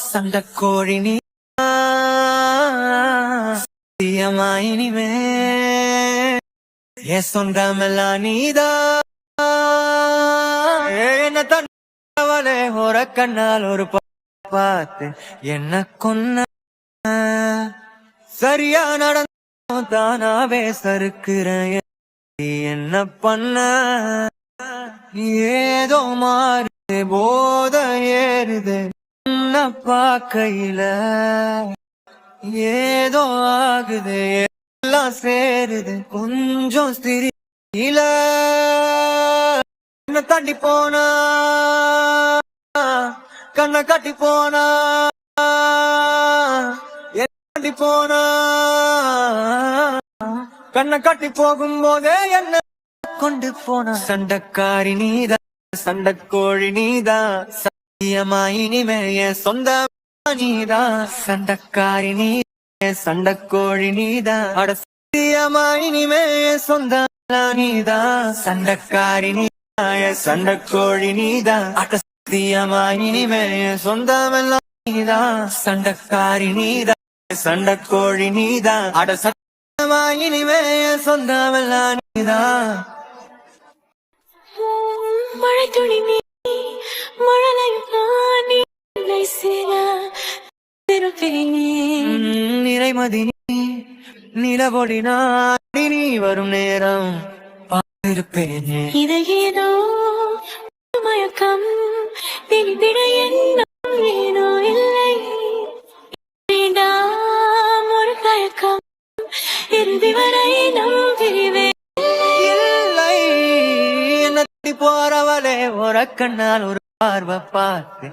சண்ட கோழி நீ இனிமே சொந்தமெல்லாம் நீதா என்ன தவளை ஒரு கண்ணால் ஒரு பார்த்து என்ன கொன்ன சரியா நடந்த தானாவே சறுக்குறேன் என்ன பண்ண ஏதோ மாறுது போத ஏறுது என்ன பார்க்கையில ஏதோ ஆகுது எல்லாம் சேருது கொஞ்சம் சிரியில என்ன தாண்டி போனா கண்ணை காட்டி போனா தாண்டி போனா கண்ணை காட்டி போகும்போதே என்ன கொண்டு போன சண்டக்காரி நீதா சண்டக்கோழி நீதா சத்தியமா இனிமே சொந்த நீதா சண்டக்காரி நீ சண்டக்கோழி நீதா அட சத்தியமா இனிமே சொந்த நீதா சண்டக்காரி நீதா சண்டக்கோழி நீதா அட சத்தியமா இனிமே சொந்தமெல்லாம் நீதா சண்டக்காரி நீதா சண்டக்கோழி நீதா அட சத்தியமா இனிமே சொந்தமெல்லாம் நீதா மழை துளி நீ மழலையும் நானே நிறைமதி நிலவொடி நாடி நீ வரும் நேரம் பார்த்திருப்பேனே இதை ஏதோ மயக்கம் விட எண்ணம் ஏனோ இல்லை வேண்டாம் ஒரு தயக்கம் இறுதி வரை நம் பிரிவே இல்லை என்ன போறவளே ஒரு கண்ணால் ஒரு பார்வை பார்த்து